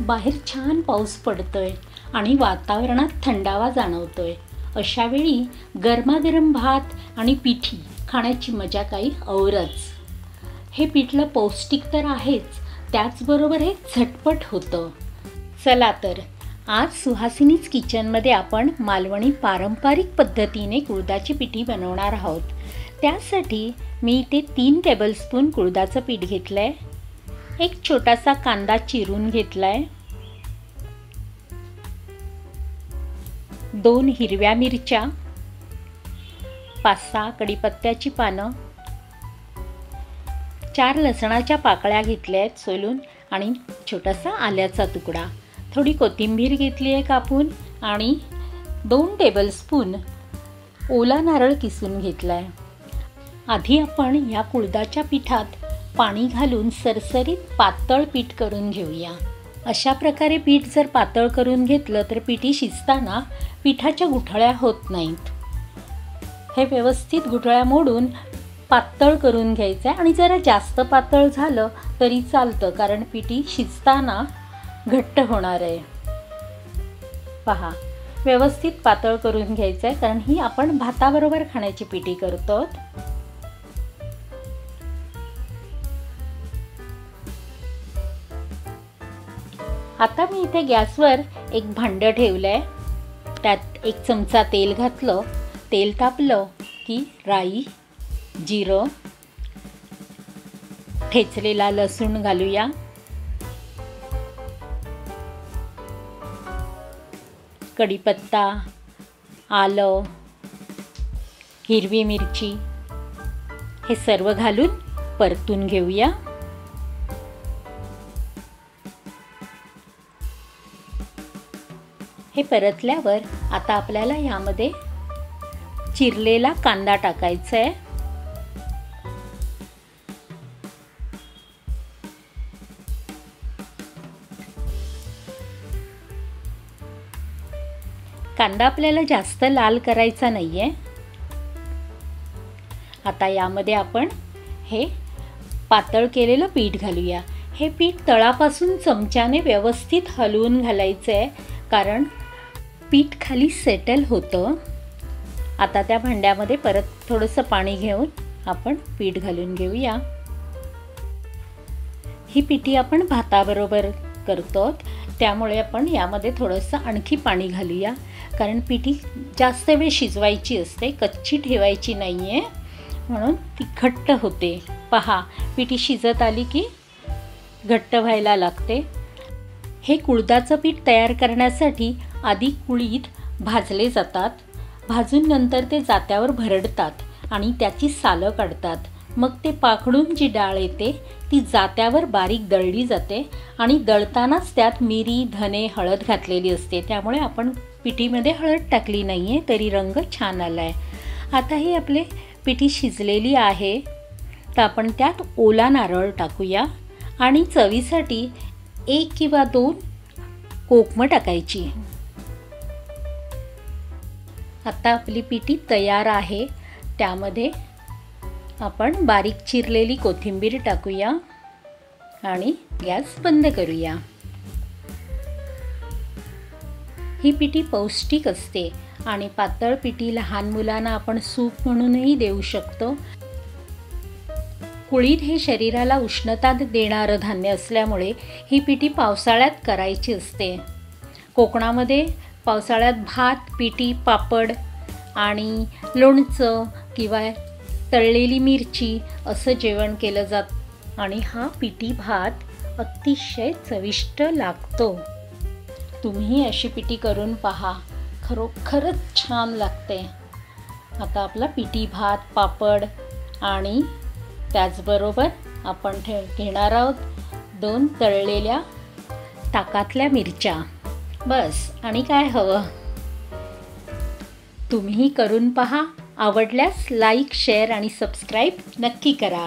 बाहेर छान पाऊस पडतोय आणि वातावरणात थंडावा जाणवतोय। अशा वेळी गरमागरम भात आणि पिठी खाण्याची मजा काही औरच। हे पिठलं पौष्टिक तर आहेच, त्याचबरोबर हे झटपट होतं। चला तर आज सुहासिनीज किचनमध्ये आपण मालवणी पारंपरिक पद्धतीने कुळथाची पिठी बनवणार आहोत। त्यासाठी मी इथे 3 टेबलस्पून कुळथाचं पीठ घेतलंय। एक छोटासा कांदा चिरून घेतलाय, 2 हिरव्या मिरच्या, 5-6 कढीपत्त्याची पानं, 4 लसणाच्या पाकळ्या घेतल्या आहेत सोलून आणि छोटासा आल्याचा तुकडा, थोडी कोथिंबीर घेतली आहे कापून आणि 2 टेबलस्पून ओला नारळ किसून घेतलाय। आधी आपण या कुळथाच्या पिठात पाणी घालून सरसरीत पातळ पीठ करून घेऊया। अशा प्रकारे पीठ जर पातळ करून घेतलं तर पिठी शिजताना पिठाच्या गुठळ्या होत नाहीत। हे व्यवस्थित गुठळ्या मोडून पातळ करून घ्यायचं आहे आणि जरा जास्त पातळ झालं तरी चालतं, कारण पिठी शिजताना घट्ट होणार आहे। पहा, व्यवस्थित पातळ करून घ्यायचं आहे, कारण ही आपण भाताबरोबर खाण्याची पिठी करतो। आता मी इथे गॅसवर एक भांडं ठेवलंय, त्यात 1 चमचा तेल घातलं। तेल तापलं की राई, जिरं, ठेचलेला लसूण घालूया, कढीपत्ता, आलं, हिरवी मिरची हे सर्व घालून परतून घेऊया। हे परतल्यावर आता आपल्याला यामध्ये चिरलेला कांदा टाकायचा आहे। कांदा आपल्याला जास्त लाल करायचा नाहीये। आता यामध्ये आपण हे पातळ केलेलं पीठ घालूया। हे पीठ तळापासून चमच्याने व्यवस्थित हलवून घालायचं आहे, कारण पीठ खाली सेटल होतं। आता त्या भांड्यामध्ये परत थोडंसं पाणी घेऊन आपण पीठ घालून घेऊया। ही पिठी आपण भाताबरोबर करतो, त्यामुळे आपण यामध्ये थोडंसं आणखी पाणी घालूया, कारण पिठी जास्त वेळ शिजवायची असते, कच्ची ठेवायची नाही आहे, म्हणून ती घट्ट होते। पहा, पिठी शिजत आली की घट्ट व्हायला लागते। हे कुळथाचं पीठ तयार करण्यासाठी आधी कुळीथ भाजले जातात, भाजून नंतर ते जात्यावर भरडतात आणि त्याची सालं काढतात। मग ते पाखडून जी डाळ येते ती जात्यावर बारीक दळली जाते आणि दळतानाच त्यात मिरी, धने, हळद घातलेली असते, त्यामुळे आपण पिठीमध्ये हळद टाकली नाही आहे, तरी रंग छान आला आहे। आता ही आपली पिठी शिजलेली आहे, तर आपण त्यात ओला नारळ टाकूया आणि चवीसाठी 1 किंवा 2 कोकमं टाकायची। आता आपली पिठी तयार आहे, त्यामध्ये आपण बारीक चिरलेली कोथिंबीर टाकूया आणि गॅस बंद करूया। ही पिठी पौष्टिक असते आणि पातळ पिठी लहान मुलांना आपण सूप म्हणूनही देऊ शकतो। कुळीथ हे शरीराला उष्णता देणारं धान्य असल्यामुळे ही पिठी पावसाळ्यात करायची असते। कोकणामध्ये पावसाळ्यात भात, पिठी, पापड आणि लोणचं किंवा तळलेली मिरची असं जेवण केलं जातं आणि हा पिठी भात अतिशय चविष्ट लागतो। तुम्ही अशी पिठी करून पहा, खरोखरच छान लागते। आता आपला पिठी भात, पापड आणि त्याचबरोबर आपण घेणार आहोत 2 तळलेल्या ताकातल्या मिरच्या, बस आणि काय हवं। तुम्ही करून पहा, आवडल्यास लाईक, शेअर आणि सबस्क्राईब नक्की करा।